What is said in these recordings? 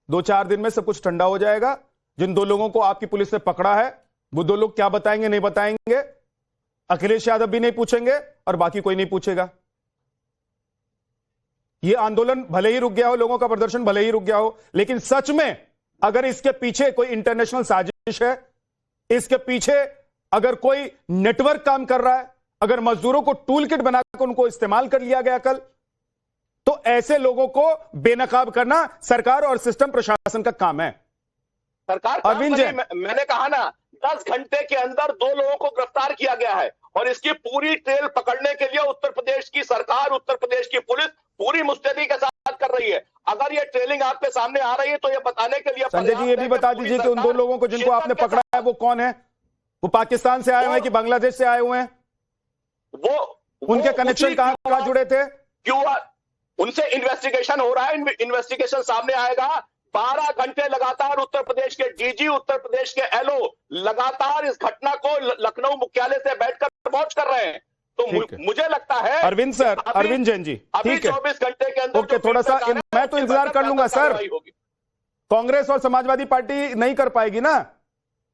दो चार दिन में सब कुछ ठंडा हो जाएगा। जिन दो लोगों को आपकी पुलिस ने पकड़ा है वो दो लोग क्या बताएंगे नहीं बताएंगे, अखिलेश यादव भी नहीं पूछेंगे और बाकी कोई नहीं पूछेगा। ये आंदोलन भले ही रुक गया हो, लोगों का प्रदर्शन भले ही रुक गया हो, लेकिन सच में अगर इसके पीछे कोई इंटरनेशनल साजिश है, इसके पीछे अगर कोई नेटवर्क काम कर रहा है, अगर मजदूरों को टूल किट बनाकर उनको इस्तेमाल कर लिया गया कल, तो ऐसे लोगों को बेनकाब करना सरकार और सिस्टम प्रशासन का काम है। सरकार अरविंद जैन, मैंने कहा ना 10 घंटे के अंदर 2 लोगों को गिरफ्तार किया गया है और इसकी पूरी ट्रेल पकड़ने के लिए उत्तर प्रदेश की सरकार, उत्तर प्रदेश की पुलिस पूरी मुस्तैदी के साथ कर रही है। अगर ये ट्रेलिंग आपके सामने आ रही है तो ये बताने के लिए संजय जी ये भी बता दीजिए कि उन दो लोगों को जिनको आपने पकड़ा है वो कौन है? वो पाकिस्तान से आए हुए हैं कि बांग्लादेश से आए हुए हैं? उनके कनेक्शन कहां जुड़े थे? क्यों उनसे इन्वेस्टिगेशन हो रहा है, इन्वेस्टिगेशन सामने आएगा। 12 घंटे लगातार उत्तर प्रदेश के डीजी, उत्तर प्रदेश के एलओ लगातार इस घटना को लखनऊ मुख्यालय से बैठकर वॉच कर रहे हैं। तो मुझे लगता है अरविंद सर, अरविंद जैन जी, ठीक है 24 घंटे के अंदर ओके, थोड़ा सा मैं तो इंतजार कर लूंगा सर। कांग्रेस और समाजवादी पार्टी नहीं कर पाएगी ना,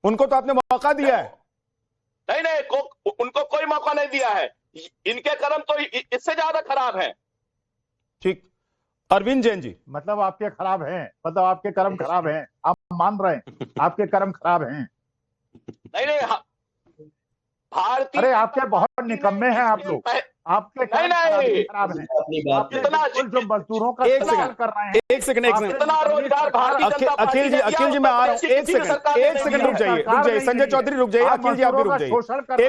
उनको तो आपने मौका दिया है। नहीं, उनको कोई मौका नहीं दिया है। इनके कर्म तो इससे ज्यादा खराब है। ठीक, अरविंद जैन जी, मतलब आपके खराब हैं, मतलब आपके कर्म खराब हैं, आप मान रहे हैं आपके कर्म खराब हैं? नहीं, भारतीय, अरे आपके बहुत निकम्मे हैं आप लोग, आपके कर्म खराब हैं। जो मजदूरों का इस्तेमाल कर रहे हैं, एक सेकंड अखिल जी मैं आ रहा हूं, एक सेकंड रुक जाइए संजय चौधरी रुक जाइए, अखिल जी आप भी रुक जाइए।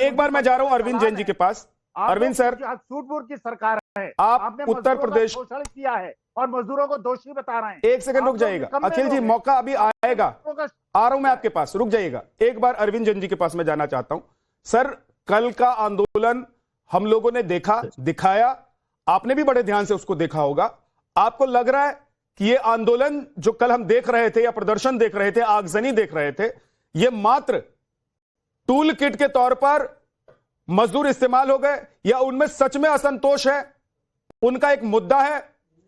एक बार मैं जा रहा हूं अरविंद जैन जी के पास। अरविंद सर, सूटबूट की सरकार है, आपने उत्तर प्रदेश शोषण किया है और मजदूरों को दोषी बता रहे हैं। एक सेकंड रुक जाइएगा अखिल जी, मौका अभी आएगा, आ रहा हूं मैं आपके पास, रुक जाइएगा। एक बार अरविंद जैन जी के पास मैं जाना चाहता हूं। सर, कल का आंदोलन हम लोगों ने देखा, दिखाया, आपने भी बड़े ध्यान से उसको देखा होगा। आपको लग रहा है कि ये आंदोलन जो कल हम देख रहे थे या प्रदर्शन देख रहे थे, आगजनी देख रहे थे, ये मात्र टूल किट के तौर पर मजदूर इस्तेमाल हो गए, या उनमें सच में असंतोष है, उनका एक मुद्दा है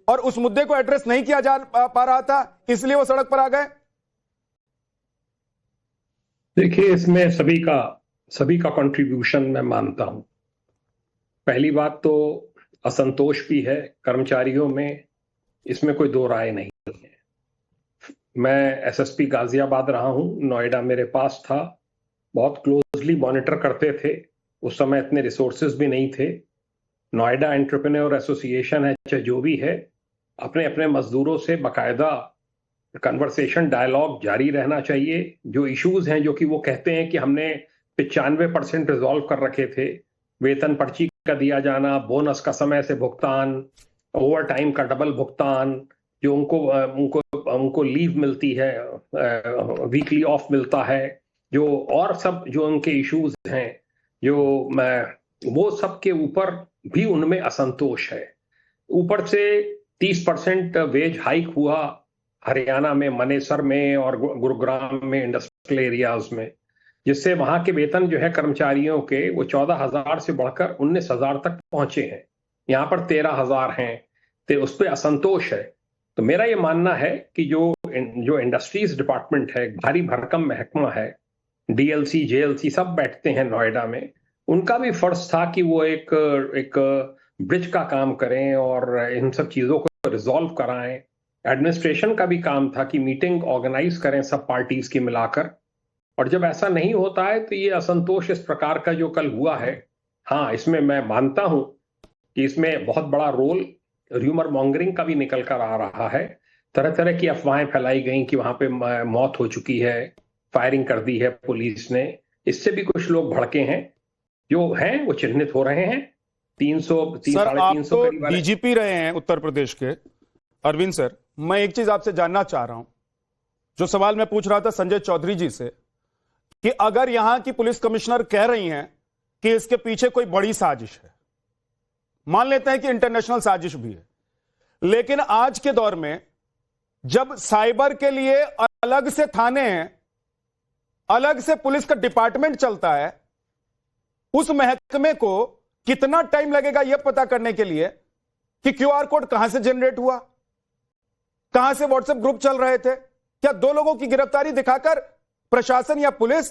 और उस मुद्दे को एड्रेस नहीं किया जा पा रहा था इसलिए वो सड़क पर आ गए? देखिए, इसमें सभी का कंट्रीब्यूशन मैं मानता हूं। पहली बात तो असंतोष भी है कर्मचारियों में, इसमें कोई दो राय नहीं है। मैं एसएसपी गाजियाबाद रहा हूं, नोएडा मेरे पास था, बहुत क्लोजली मॉनिटर करते थे। उस समय इतने रिसोर्सेज भी नहीं थे। नोएडा एंटरप्रेन्योर एसोसिएशन है, चाहे जो भी है, अपने अपने मजदूरों से बाकायदा कन्वर्सेशन, डायलॉग जारी रहना चाहिए। जो इश्यूज हैं, जो कि वो कहते हैं कि हमने 95% रिजॉल्व कर रखे थे, वेतन पर्ची का दिया जाना, बोनस का समय से भुगतान, ओवर टाइम का डबल भुगतान, जो उनको लीव मिलती है, वीकली ऑफ मिलता है, जो और सब जो उनके इश्यूज हैं, वो सब के ऊपर भी उनमें असंतोष है। ऊपर से 30% वेज हाइक हुआ हरियाणा में, मनेसर में और गुरुग्राम में, इंडस्ट्रियल एरियाज में, जिससे वहां के वेतन जो है कर्मचारियों के वो 14,000 से बढ़कर 19,000 तक पहुंचे हैं। यहाँ पर 13,000 हैं, तो उस पर असंतोष है। तो मेरा ये मानना है कि जो इंडस्ट्रीज डिपार्टमेंट है, भारी भरकम महकमा है, डीएलसी, जेएलसी सब बैठते हैं नोएडा में, उनका भी फर्ज था कि वो एक ब्रिज का काम करें और इन सब चीजों को रिजॉल्व कराएं। एडमिनिस्ट्रेशन का भी काम था कि मीटिंग ऑर्गेनाइज करें सब पार्टीज की मिलाकर। और जब ऐसा नहीं होता है तो ये असंतोष इस प्रकार का जो कल हुआ है, हाँ, इसमें मैं मानता हूं कि इसमें बहुत बड़ा रोल र्यूमर मॉन्गरिंग का भी निकल कर आ रहा है। तरह तरह की अफवाहें फैलाई गई कि वहां पे मौत हो चुकी है, फायरिंग कर दी है पुलिस ने। इससे भी कुछ लोग भड़के हैं, जो हैं वो चिन्हित हो रहे हैं। 300-350 तो डीजीपी रहे हैं उत्तर प्रदेश के अरविंद सर, मैं एक चीज आपसे जानना चाह रहा हूं, जो सवाल मैं पूछ रहा था संजय चौधरी जी से, कि अगर यहां की पुलिस कमिश्नर कह रही हैं कि इसके पीछे कोई बड़ी साजिश है, मान लेते हैं कि इंटरनेशनल साजिश भी है, लेकिन आज के दौर में जब साइबर के लिए अलग से थाने हैं, अलग से पुलिस का डिपार्टमेंट चलता है, उस महकमे को कितना टाइम लगेगा यह पता करने के लिए कि क्यूआर कोड कहां से जनरेट हुआ, कहां से व्हाट्सएप ग्रुप चल रहे थे? क्या 2 लोगों की गिरफ्तारी दिखाकर प्रशासन या पुलिस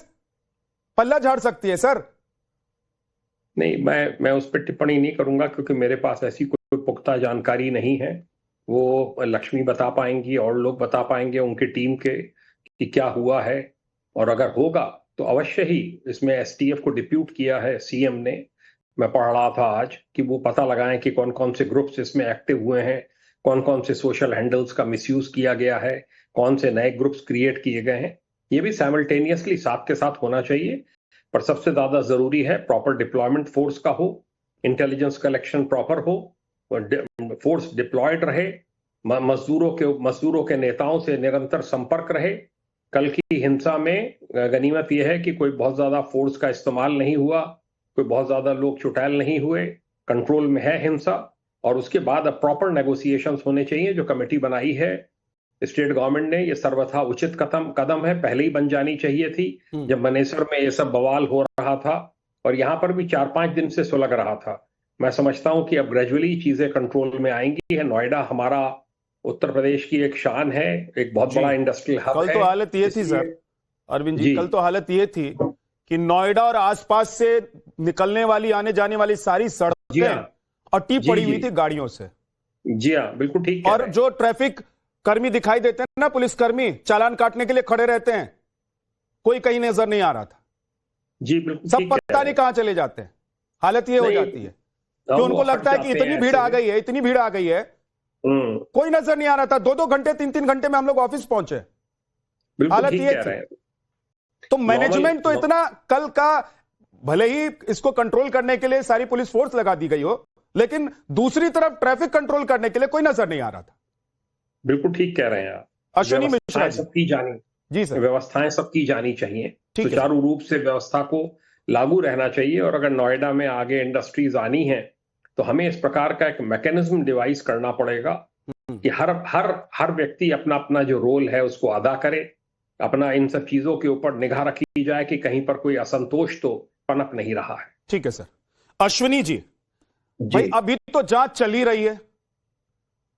पल्ला झाड़ सकती है सर? नहीं, मैं उस पर टिप्पणी नहीं करूंगा क्योंकि मेरे पास ऐसी कोई पुख्ता जानकारी नहीं है। वो लक्ष्मी बता पाएंगी और लोग बता पाएंगे उनकी टीम के कि क्या हुआ है, और अगर होगा तो अवश्य ही इसमें एसटीएफ को डिप्यूट किया है सीएम ने। मैं पढ़ रहा था आज कि वो पता लगाएं कि कौन कौन से ग्रुप्स इसमें एक्टिव हुए हैं, कौन कौन से सोशल हैंडल्स का मिसयूज किया गया है, कौन से नए ग्रुप्स क्रिएट किए गए हैं। ये भी साइमल्टेनियसली साथ के साथ होना चाहिए, पर सबसे ज्यादा जरूरी है प्रॉपर डिप्लॉयमेंट फोर्स का हो, इंटेलिजेंस कलेक्शन प्रॉपर हो, फोर्स डिप्लॉयड रहे, मजदूरों के नेताओं से निरंतर संपर्क रहे। कल की हिंसा में गनीमत यह है कि कोई बहुत ज्यादा फोर्स का इस्तेमाल नहीं हुआ, कोई बहुत ज्यादा लोग चुटैल नहीं हुए, कंट्रोल में है हिंसा। और उसके बाद अब प्रॉपर नेगोशिएशंस होने चाहिए। जो कमेटी बनाई है स्टेट गवर्नमेंट ने, ये सर्वथा उचित कदम है, पहले ही बन जानी चाहिए थी जब मनेसर में ये सब बवाल हो रहा था, और यहाँ पर भी 4-5 दिन से सुलग रहा था। मैं समझता हूं कि अब ग्रेजुअली चीजें कंट्रोल में आएंगी। है नोएडा हमारा उत्तर प्रदेश की एक शान है, एक बहुत बड़ा इंडस्ट्रियल हब है। कल तो हालत ये थी सर अरविंद जी, कल तो हालत ये थी कि नोएडा और आसपास से निकलने वाली आने जाने वाली सारी सड़कें अटी पड़ी हुई थी गाड़ियों से। जी हाँ, बिल्कुल ठीक है। और जो ट्रैफिक कर्मी दिखाई देते हैं ना, पुलिसकर्मी चालान काटने के लिए खड़े रहते हैं, कोई कहीं नजर नहीं आ रहा था। जी बिल्कुल, सब पता नहीं कहां चले जाते हैं। हालत ये हो जाती है कि उनको लगता है कि इतनी भीड़ आ गई है, इतनी भीड़ आ गई है, कोई नजर नहीं आ रहा था। 2-2 घंटे 3-3 घंटे में हम लोग ऑफिस पहुंचे। हालत ये थी। तो मैनेजमेंट तो इतना, कल का भले ही इसको कंट्रोल करने के लिए सारी पुलिस फोर्स लगा दी गई हो, लेकिन दूसरी तरफ ट्रैफिक कंट्रोल करने के लिए कोई नजर नहीं आ रहा था। बिल्कुल ठीक कह रहे हैं आप। अश्विनी मिश्रा सबकी जानी, जी सर, व्यवस्थाएं सबकी जानी चाहिए, सुचारू रूप से व्यवस्था को लागू रहना चाहिए। और अगर नोएडा में आगे इंडस्ट्रीज आनी है तो हमें इस प्रकार का एक मैकेनिज्म डिवाइस करना पड़ेगा कि हर व्यक्ति अपना अपना जो रोल है उसको अदा करे, अपना इन सब चीजों के ऊपर निगाह रखी जाए कि कहीं पर कोई असंतोष तो पनप नहीं रहा है। ठीक है सर। अश्विनी जी, भाई अभी तो जांच चली रही है,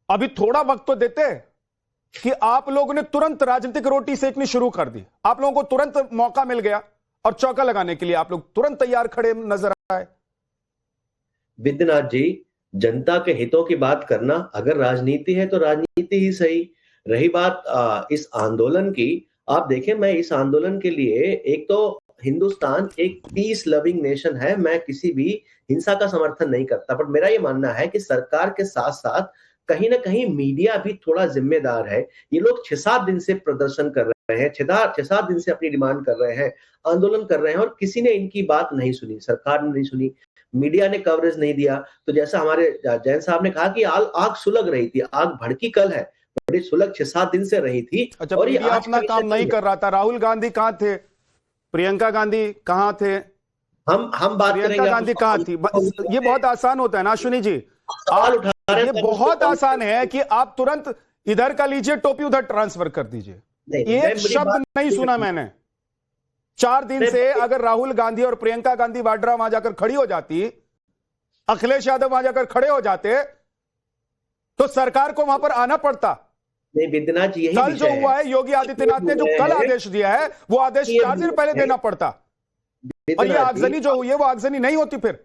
अभी थोड़ा वक्त तो देते कि आप लोगों ने तुरंत राजनीतिक रोटी सेकनी शुरू कर दी। आप लोगों को तुरंत मौका मिल गया और चौका लगाने के लिए आप लोग तुरंत तैयार खड़े नजर आए। विद्यनाथ जी, जनता के हितों की बात करना अगर राजनीति है तो राजनीति ही सही। रही बात इस आंदोलन की, आप देखें, मैं इस आंदोलन के लिए, एक तो हिंदुस्तान एक पीस लविंग नेशन है, मैं किसी भी हिंसा का समर्थन नहीं करता, पर मेरा ये मानना है कि सरकार के साथ साथ कहीं ना कहीं मीडिया भी थोड़ा जिम्मेदार है। ये लोग 6-7 दिन से प्रदर्शन कर रहे हैं, 6-7 दिन से अपनी डिमांड कर रहे हैं, आंदोलन कर रहे हैं, और किसी ने इनकी बात नहीं सुनी, सरकार ने नहीं सुनी, मीडिया ने कवरेज नहीं दिया। तो जैसा हमारे जैन साहब ने कहा कि आग सुलग रही थी, आग भड़की कल है, बड़ी सुलग 6-7 दिन से रही थी। अच्छा, और ये अपना काम नहीं कर रहा था। राहुल गांधी कहां थे? प्रियंका गांधी कहां थे? हम बात करेंगे, प्रियंका गांधी कहां थी? ये बहुत आसान होता है ना अश्विनी जी, ये बहुत आसान है कि आप तुरंत इधर का लीजिए, टोपी उधर ट्रांसफर कर दीजिए। एक शब्द नहीं सुना मैंने 4 दिन से। अगर राहुल गांधी और प्रियंका गांधी वाड्रा वहां जाकर खड़ी हो जाती, अखिलेश यादव वहां जाकर खड़े हो जाते, तो सरकार को वहां पर आना पड़ता। नहीं विद्यनाथ जी, यही कल जो हुआ है, योगी आदित्यनाथ ने जो कल आदेश दिया है, वो आदेश 4 दिन पहले देना पड़ता, और ये आगजनी जो हुई है वो आगजनी नहीं होती। फिर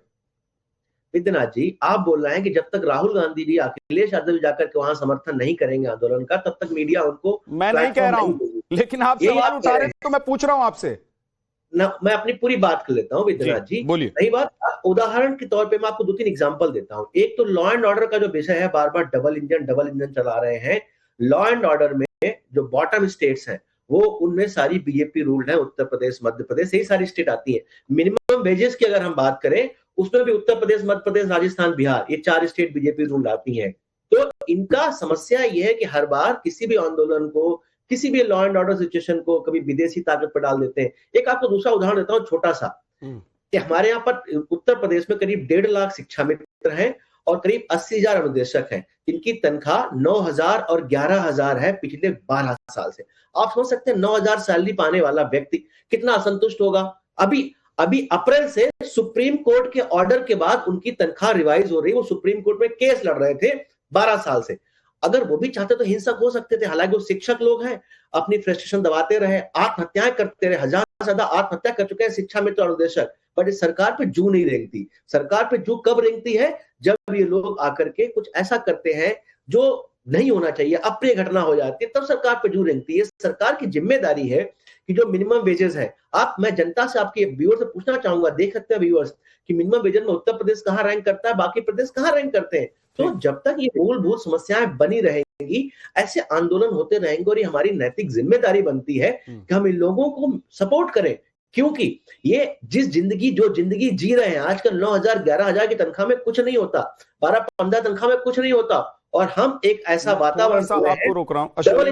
विद्यनाथ जी, आप बोल रहे हैं कि जब तक राहुल गांधी भी, अखिलेश यादव जाकर के वहां समर्थन नहीं करेंगे आंदोलन का, तब तक मीडिया उनको, मैं नहीं कह रहा हूं, लेकिन आप सवाल उठा रहे हैं तो मैं पूछ रहा हूं आपसे ना। मैं अपनी पूरी बात कर लेता हूं विद्यनाथ जी, बोलिए। सही बात, उदाहरण के तौर पे मैं आपको 2-3 एग्जांपल देता हूं। एक तो लॉ एंड ऑर्डर का जो विषय है, बार बार डबल इंजन चला रहे हैं। लॉ एंड ऑर्डर में जो बॉटम स्टेट्स हैं, वो उनमें सारी बीजेपी रूल्ड है। उत्तर प्रदेश, मध्य प्रदेश, यही सारी स्टेट आती है। मिनिमम वेजेस की अगर हम बात करें, उसमें भी उत्तर प्रदेश, मध्य प्रदेश, राजस्थान, बिहार, ये 4 स्टेट बीजेपी रूल आती हैं। तो इनका समस्या ये है कि हर बार किसी भी आंदोलन को, किसी भी लॉ एंड ऑर्डर सिचुएशन को कभी विदेशी ताकत पर डाल देते हैं। एक आपको दूसरा उदाहरण देता हूं, छोटा सा, कि हमारे यहाँ पर उत्तर प्रदेश में करीब 1.5 लाख शिक्षा मित्र हैं और करीब 80,000 अनुदेशक हैं। इनकी तनख्वाह 9,000 और 11,000 है पिछले 12 साल से। आप समझ सकते हैं 9,000 सैलरी पाने वाला व्यक्ति कितना असंतुष्ट होगा। अभी अप्रैल से सुप्रीम कोर्ट के ऑर्डर के बाद उनकी तनख्वाह रिवाइज हो रही है। वो सुप्रीम कोर्ट में केस लड़ रहे थे 12 साल से। अगर वो भी चाहते तो हिंसक हो सकते थे, हालांकि वो शिक्षक लोग हैं, अपनी फ्रस्ट्रेशन दबाते रहे, आत्महत्याएं करते रहे, 1000 से ज्यादा आत्महत्या कर चुके हैं शिक्षा मित्र और अनुदेशक, बट इस सरकार पे जू नहीं रेंगती। सरकार पे जू कब रेंगती है? जब ये लोग आकर के कुछ ऐसा करते हैं जो नहीं होना चाहिए, अप्रिय घटना हो जाती है, तब सरकार पे जू रेंगती है। सरकार की जिम्मेदारी है कि जो मिनिमम वेजेस है, मैं जनता से, आपके व्यूअर से पूछना चाहूंगा, देख सकते हैं व्यूअर्स कि मिनिमम वेजेस में उत्तर प्रदेश कहां रैंक करता है, बाकी प्रदेश कहां रैंक करते हैं। तो जब तक ये मूलभूत समस्याएं बनी रहेंगी, ऐसे आंदोलन होते रहेंगे, और ये हमारी नैतिक जिम्मेदारी बनती है कि हम इन लोगों को सपोर्ट करें, क्योंकि ये जो जिंदगी जी रहे हैं आजकल, 9,000 11,000 की तनख्वाह में कुछ नहीं होता, 12-15 तनख्वाह में कुछ नहीं होता, और हम एक ऐसा वातावरण आपको रोक रहा हूं।